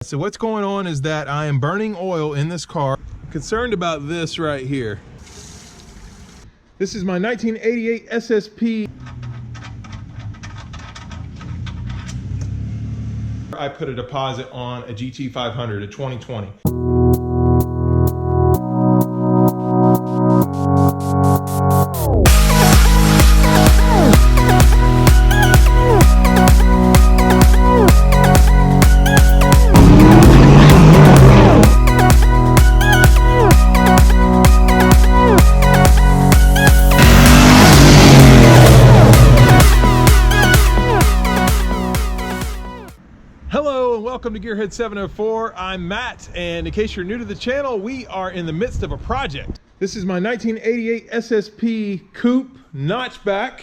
So what's going on is that I am burning oil in this car. I'm concerned about this right here. This is my 1988 SSP. I put a deposit on a GT500, a 2020. Welcome to Gearhead 704. I'm Matt, and in case you're new to the channel, we are in the midst of a project. This is my 1988 SSP Coupe notchback,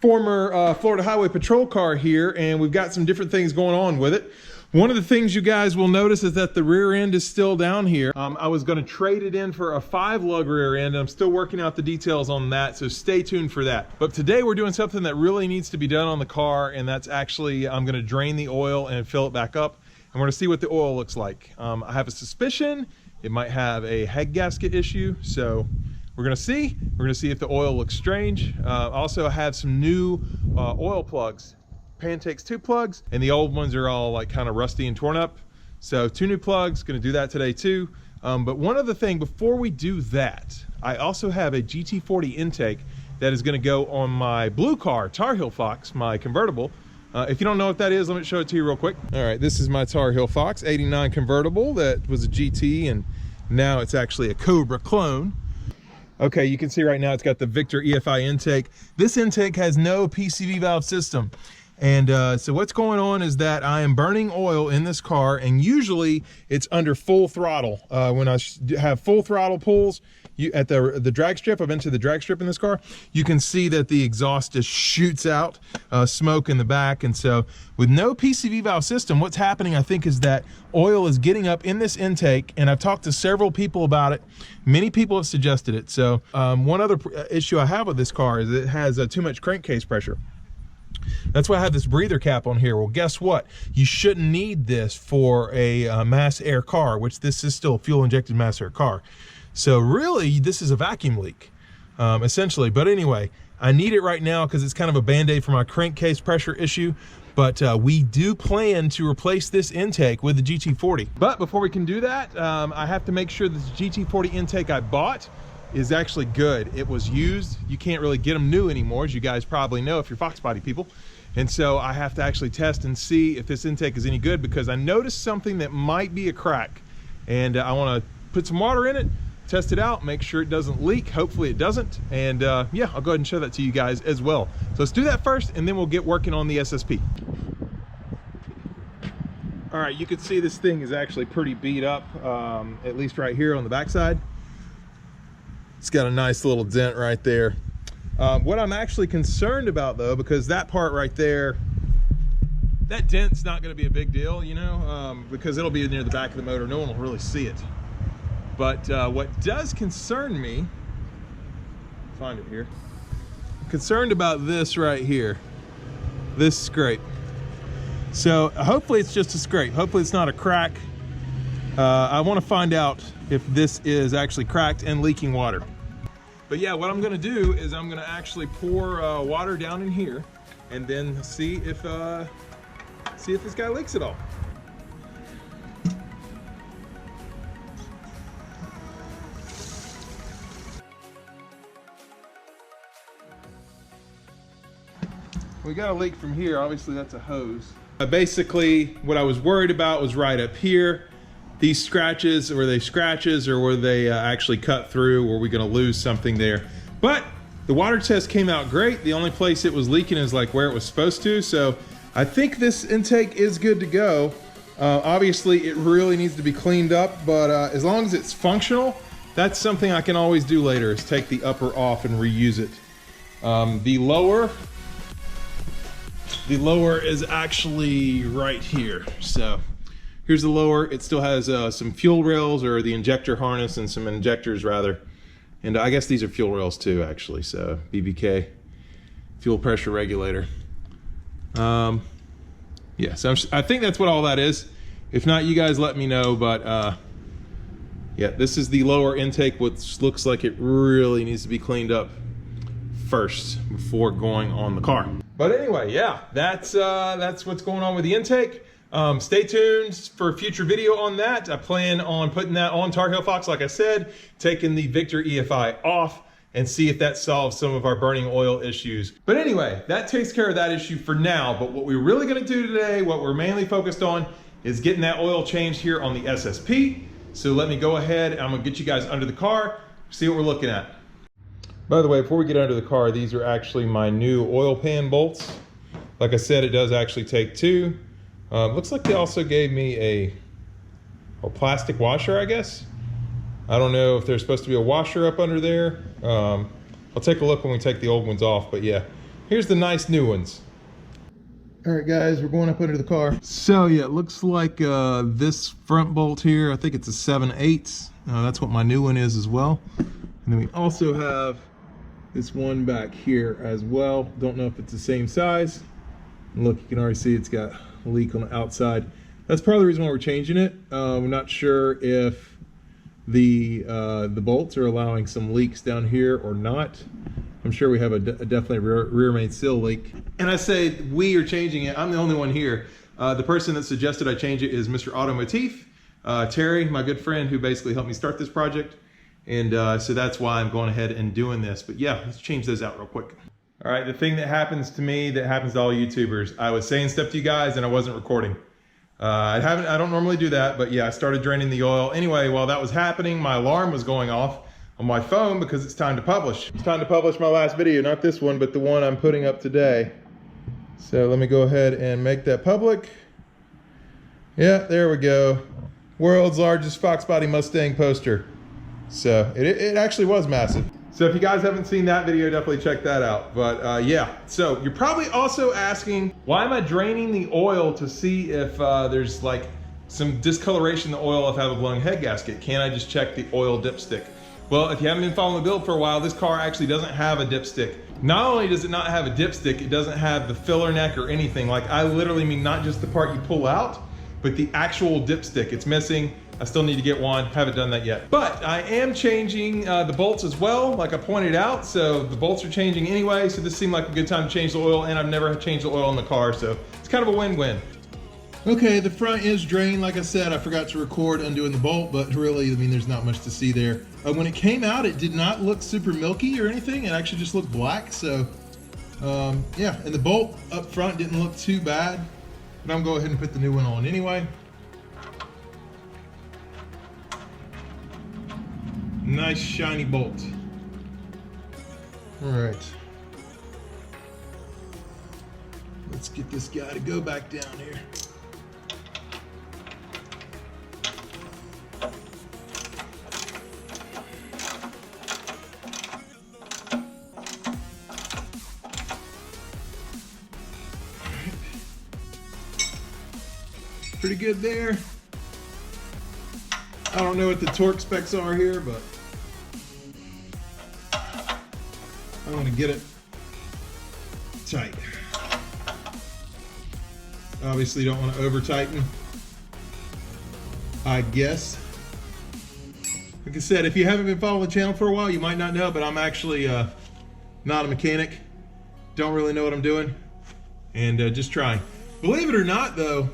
former Florida Highway Patrol car here, and we've got some different things going on with it. One of the things you guys will notice is that the rear end is still down here. I was going to trade it in for a 5-lug rear end, and I'm still working out the details on that, so stay tuned for that. But today we're doing something that really needs to be done on the car, and that's actually, I'm going to drain the oil and fill it back up, and we're going to see what the oil looks like. I have a suspicion it might have a head gasket issue, so we're going to see. We're going to see if the oil looks strange. Also, I have some new oil plugs. Pantakes 2 plugs, and the old ones are all like kind of rusty and torn up. So 2 new plugs, gonna do that today too. But one other thing before we do that, I also have a GT40 intake that is gonna go on my blue car, Tar Heel Fox, my convertible. If you don't know what that is, let me show it to you real quick. All right, this is my Tar Heel Fox 89 convertible that was a GT, and now it's actually a Cobra clone. Okay, you can see right now it's got the Victor EFI intake. This intake has no PCV valve system. And so what's going on is that I am burning oil in this car, and usually it's under full throttle. When I have full throttle pulls, at the drag strip, I've been to the drag strip in this car, you can see that the exhaust just shoots out smoke in the back. And so with no PCV valve system, what's happening, I think, is that oil is getting up in this intake, and I've talked to several people about it. Many people have suggested it. So one other issue I have with this car is it has too much crankcase pressure. That's why I have this breather cap on here. Well, guess what? You shouldn't need this for a mass air car, which this is still a fuel injected mass air car. So really, this is a vacuum leak, essentially. But anyway, I need it right now because it's kind of a band-aid for my crankcase pressure issue. But we do plan to replace this intake with the GT40. But before we can do that, I have to make sure this GT40 intake I bought is actually good. It was used. You can't really get them new anymore, as you guys probably know if you're foxbody people. And so I have to actually test and see if this intake is any good, because I noticed something that might be a crack, and I want to put some water in it, test it out, make sure it doesn't leak. Hopefully it doesn't. And yeah, I'll go ahead and show that to you guys as well. So let's do that first, and then we'll get working on the SSP. All right, you can see this thing is actually pretty beat up, at least right here on the backside. It's got a nice little dent right there. What I'm actually concerned about, though, because that part right there, that dent's not going to be a big deal, you know, because it'll be near the back of the motor. No one will really see it. But what does concern me, find it here, concerned about this right here, this scrape. So hopefully it's just a scrape. Hopefully it's not a crack. I want to find out if this is actually cracked and leaking water. But yeah, what I'm going to do is I'm going to actually pour water down in here, and then see if this guy leaks at all. We got a leak from here. Obviously that's a hose. Basically what I was worried about was right up here. These scratches, were they scratches or were they actually cut through? Were we gonna lose something there? But the water test came out great. The only place it was leaking is like where it was supposed to. So I think this intake is good to go. Obviously it really needs to be cleaned up, but as long as it's functional, that's something I can always do later, is take the upper off and reuse it. The lower is actually right here. So here's the lower. It still has some fuel rails, or the injector harness, and some injectors rather. And I guess these are fuel rails too, actually. So BBK, fuel pressure regulator. Yeah, so I think that's what all that is. If not, you guys let me know, but yeah, this is the lower intake, which looks like it really needs to be cleaned up first before going on the car. But anyway, yeah, that's what's going on with the intake. Stay tuned for a future video on that. I plan on putting that on Tar Heel Fox, like I said, taking the Victor EFI off and see if that solves some of our burning oil issues. But anyway, that takes care of that issue for now. But what we're really gonna do today, what we're mainly focused on, is getting that oil changed here on the SSP. So let me go ahead, I'm gonna get you guys under the car, see what we're looking at. By the way, before we get under the car, these are actually my new oil pan bolts. Like I said, it does actually take two. Looks like they also gave me a plastic washer, I guess. I don't know if there's supposed to be a washer up under there. I'll take a look when we take the old ones off, but yeah, here's the nice new ones. All right, guys, we're going up under the car. So yeah, it looks like this front bolt here, I think it's a 7/8. That's what my new one is as well. And then we also have this one back here as well. Don't know if it's the same size. And look, you can already see it's got a leak on the outside. That's probably the reason why we're changing it. We're not sure if the bolts are allowing some leaks down here or not. I'm sure we have a definitely rear main seal leak. And I say we are changing it. I'm the only one here. The person that suggested I change it is Mr. Automotive, Terry, my good friend, who basically helped me start this project. And so that's why I'm going ahead and doing this. But yeah, let's change those out real quick. All right, the thing that happens to me, that happens to all YouTubers, I was saying stuff to you guys and I wasn't recording. I don't normally do that, but yeah, I started draining the oil. Anyway, while that was happening, my alarm was going off on my phone because it's time to publish. It's time to publish my last video, not this one, but the one I'm putting up today. So let me go ahead and make that public. Yeah, there we go. World's largest foxbody Mustang poster. So it actually was massive. So if you guys haven't seen that video, definitely check that out. But yeah, so you're probably also asking, why am I draining the oil to see if there's like some discoloration in the oil if I have a blown head gasket? Can't I just check the oil dipstick? Well, if you haven't been following the build for a while, this car actually doesn't have a dipstick. Not only does it not have a dipstick, it doesn't have the filler neck or anything. Like, I literally mean not just the part you pull out, but the actual dipstick. It's missing. I still need to get one, haven't done that yet. But I am changing the bolts as well, like I pointed out. So the bolts are changing anyway, so this seemed like a good time to change the oil, and I've never changed the oil in the car, so it's kind of a win-win. Okay, the front is drained. Like I said, I forgot to record undoing the bolt, but really, I mean, there's not much to see there. When it came out, it did not look super milky or anything. It actually just looked black, so yeah. And the bolt up front didn't look too bad, but I'm going to go ahead and put the new one on anyway. Nice shiny bolt. All right. Let's get this guy to go back down here. Pretty good there. I don't know what the torque specs are here, but I want to get it tight. Obviously don't want to over tighten, I guess. Like I said, if you haven't been following the channel for a while, you might not know, but I'm actually not a mechanic. Don't really know what I'm doing, and just trying. Believe it or not though,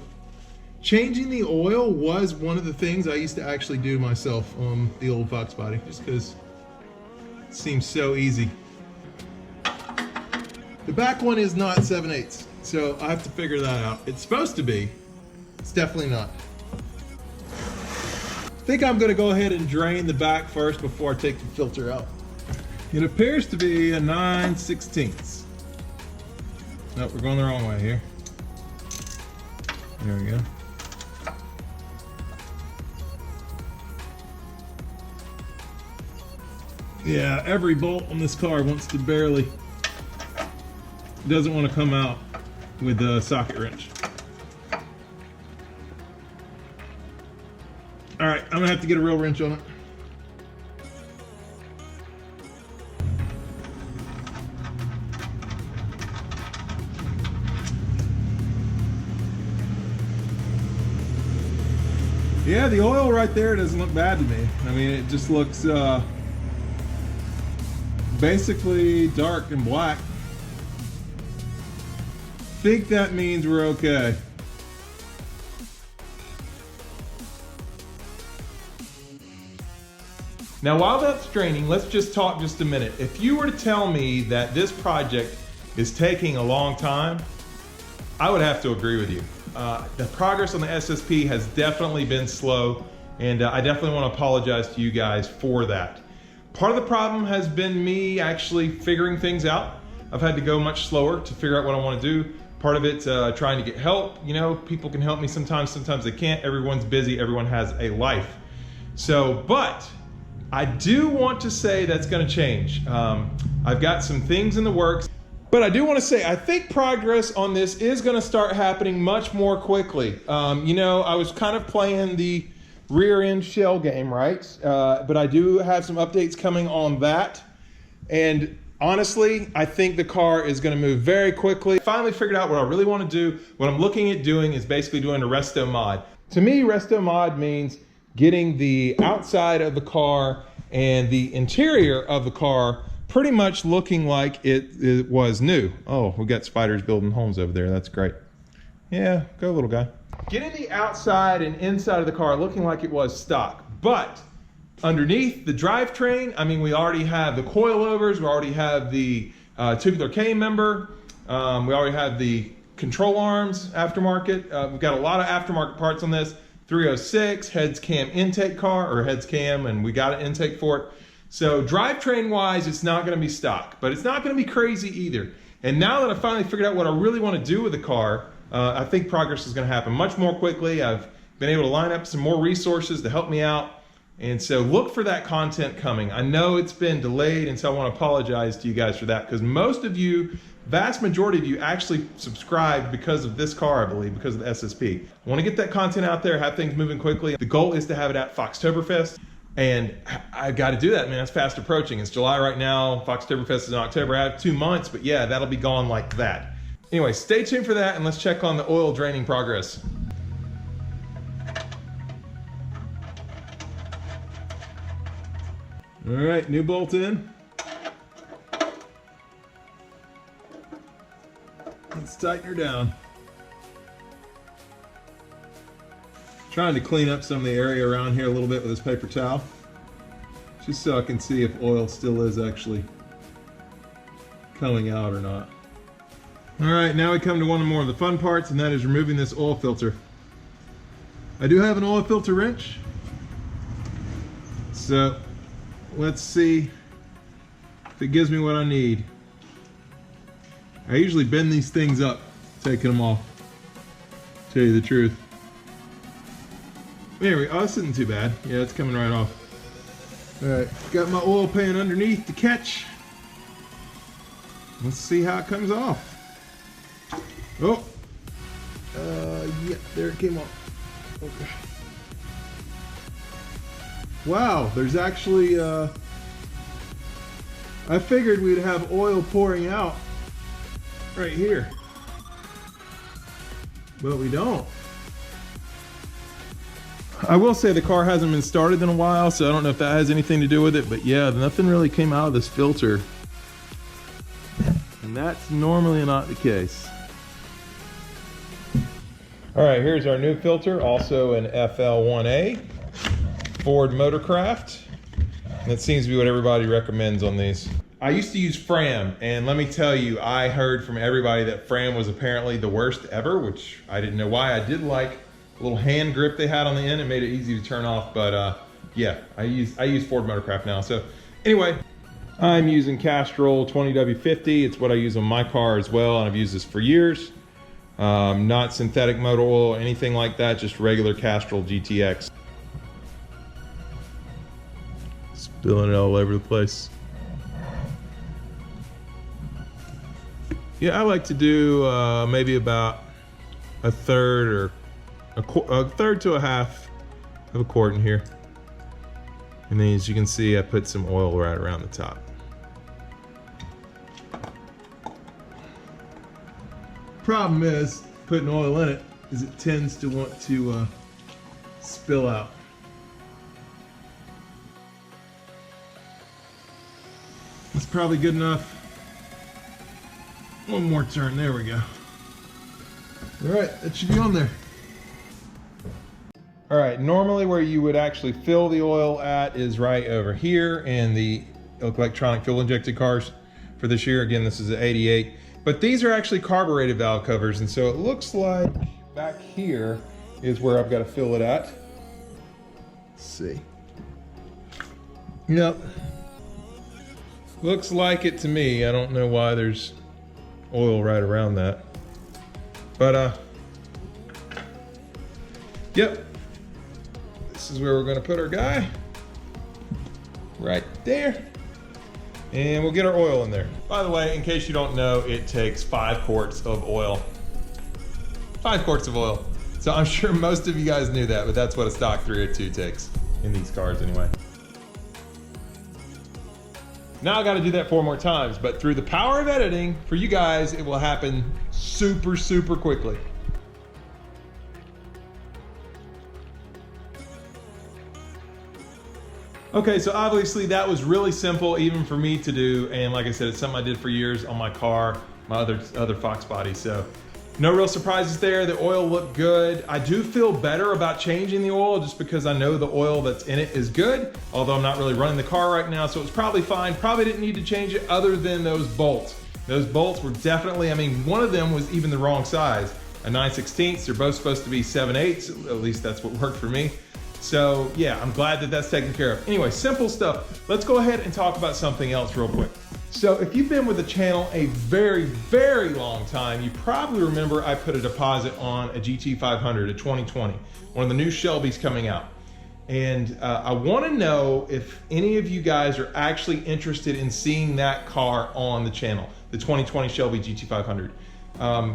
changing the oil was one of the things I used to actually do myself on the old foxbody, just because it seems so easy. The back one is not 7/8, so I have to figure that out. It's supposed to be. It's definitely not. I think I'm going to go ahead and drain the back first before I take the filter out. It appears to be a 9/16. Nope, we're going the wrong way here. There we go. Yeah, every bolt on this car wants to barely, doesn't want to come out with a socket wrench. All right, I'm gonna have to get a real wrench on it. Yeah, the oil right there doesn't look bad to me. I mean, it just looks basically dark and black. Think that means we're okay. Now, while that's draining, let's just talk just a minute. If you were to tell me that this project is taking a long time, I would have to agree with you. The progress on the SSP has definitely been slow, and I definitely want to apologize to you guys for that. Part of the problem has been me actually figuring things out. I've had to go much slower to figure out what I want to do. Part of it's trying to get help. You know, people can help me sometimes they can't. Everyone's busy, everyone has a life. So, but I do want to say that's going to change. I've got some things in the works. But I do want to say, I think progress on this is going to start happening much more quickly. You know, I was kind of playing the rear end shell game, right? But I do have some updates coming on that. And honestly, I think the car is going to move very quickly. I finally figured out what I really want to do. What I'm looking at doing is basically doing a resto mod. To me, resto mod means getting the outside of the car and the interior of the car pretty much looking like it was new. Oh, we got spiders building homes over there. That's great. Yeah, go little guy. Getting the outside and inside of the car looking like it was stock. But underneath the drivetrain, I mean, we already have the coilovers, we already have the tubular K member, we already have the control arms aftermarket. We've got a lot of aftermarket parts on this. 306, heads cam intake car, or heads cam, and we got an intake for it. So drivetrain wise, it's not going to be stock, but it's not going to be crazy either. And now that I finally figured out what I really want to do with the car, I think progress is going to happen much more quickly. I've been able to line up some more resources to help me out. And so look for that content coming. I know it's been delayed, and so I want to apologize to you guys for that, because most of you, vast majority of you, actually subscribed because of this car, I believe, because of the SSP. I want to get that content out there, have things moving quickly. The goal is to have it at Foxtoberfest. And I've got to do that, man. It's fast approaching. It's July right now. Foxtoberfest is in October. I have 2 months, but yeah, that'll be gone like that. Anyway, stay tuned for that, and let's check on the oil draining progress. All right, new bolt in. Let's tighten her down. Trying to clean up some of the area around here a little bit with this paper towel, just so I can see if oil still is actually coming out or not. All right, now we come to one more of the fun parts, and that is removing this oil filter. I do have an oil filter wrench, so let's see if it gives me what I need. I usually bend these things up, taking them off, to tell you the truth. There we go. Oh, this isn't too bad. Yeah, it's coming right off. Alright, got my oil pan underneath to catch. Let's see how it comes off. Oh! Yeah, there it came off. Okay. Wow, there's actually, I figured we'd have oil pouring out right here. But we don't. I will say the car hasn't been started in a while, so I don't know if that has anything to do with it, but yeah, nothing really came out of this filter. And that's normally not the case. All right, here's our new filter, also an FL1A, Ford Motorcraft. And that seems to be what everybody recommends on these. I used to use Fram, and let me tell you, I heard from everybody that Fram was apparently the worst ever, which I didn't know why. I did like a little hand grip they had on the end. It made it easy to turn off, but yeah, I use Ford Motorcraft now. So anyway, I'm using Castrol 20W50. It's what I use on my car as well, and I've used this for years. Not synthetic motor oil or anything like that, just regular Castrol GTX. Spilling it all over the place. Yeah, I like to do maybe about a third or a third to a half of a quart in here. And then as you can see, I put some oil right around the top. Problem is, putting oil in it is it tends to want to spill out. That's probably good enough. One more turn, there we go. All right, that should be on there. All right, normally where you would actually fill the oil at is right over here in the electronic fuel injected cars for this year. Again, this is an 88, but these are actually carbureted valve covers. And so it looks like back here is where I've got to fill it at. Let's see. Yep. Looks like it to me. I don't know why there's oil right around that. But, yep. This is where we're gonna put our guy. Right there. And we'll get our oil in there. By the way, in case you don't know, it takes 5 quarts of oil. 5 quarts of oil. So I'm sure most of you guys knew that, but that's what a stock 302 takes in these cars anyway. Now I gotta do that 4 more times, but through the power of editing, for you guys, it will happen super, super quickly. Okay, so obviously that was really simple even for me to do, and like I said, it's something I did for years on my car, my other Fox body, so no real surprises there. The oil looked good. I do feel better about changing the oil just because I know the oil that's in it is good, although I'm not really running the car right now, so it's probably fine. Probably didn't need to change it other than those bolts. Those bolts were definitely, I mean, one of them was even the wrong size, a 9/16. They're both supposed to be 7/8, at least that's what worked for me. So yeah, I'm glad that that's taken care of. Anyway, simple stuff. Let's go ahead and talk about something else real quick. So if you've been with the channel a very, very long time, you probably remember I put a deposit on a GT500, a 2020, one of the new Shelbys coming out. And I wanna know if any of you guys are actually interested in seeing that car on the channel, the 2020 Shelby GT500.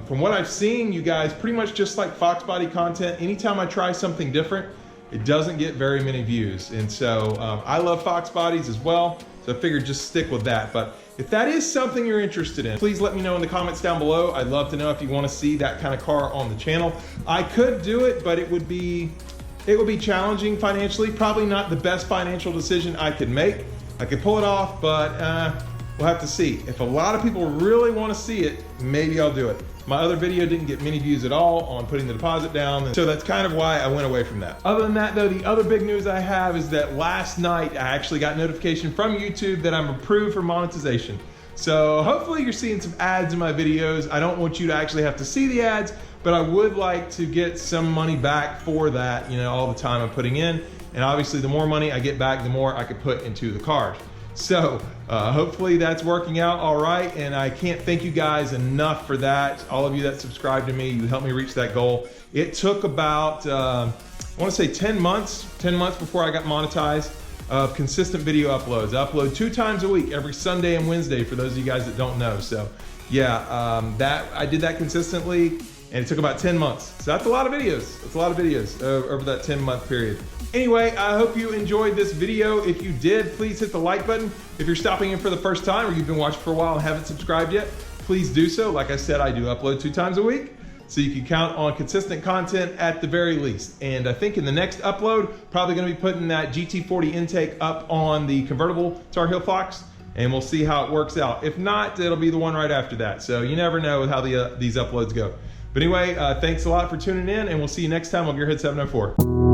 From what I've seen, you guys pretty much just like Fox body content. Anytime I try something different, it doesn't get very many views. And so I love Fox bodies as well, so I figured just stick with that. But if that is something you're interested in, please let me know in the comments down below. I'd love to know if you want to see that kind of car on the channel. I could do it, but it would be challenging financially. Probably not the best financial decision I could make. I could pull it off, but we'll have to see. If a lot of people really want to see it, maybe I'll do it. My other video didn't get many views at all on putting the deposit down, and so that's kind of why I went away from that. Other than that though, the other big news I have is that last night I actually got notification from YouTube that I'm approved for monetization. So hopefully you're seeing some ads in my videos. I don't want you to actually have to see the ads, but I would like to get some money back for that, you know, all the time I'm putting in. And obviously the more money I get back, the more I could put into the cars. So hopefully that's working out all right, and I can't thank you guys enough for that. All of you that subscribed to me, you helped me reach that goal. It took about, I wanna say 10 months before I got monetized of consistent video uploads. I upload 2 times a week, every Sunday and Wednesday, for those of you guys that don't know. So yeah, I did that consistently, and it took about 10 months. So that's a lot of videos. That's a lot of videos over that 10-month period. Anyway, I hope you enjoyed this video. If you did, please hit the like button. If you're stopping in for the first time or you've been watching for a while and haven't subscribed yet, please do so. Like I said, I do upload 2 times a week, so you can count on consistent content at the very least. And I think in the next upload, probably gonna be putting that GT40 intake up on the convertible Tar Heel Fox, and we'll see how it works out. If not, it'll be the one right after that. So you never know how these uploads go. But anyway, thanks a lot for tuning in, and we'll see you next time on Gearhead 704.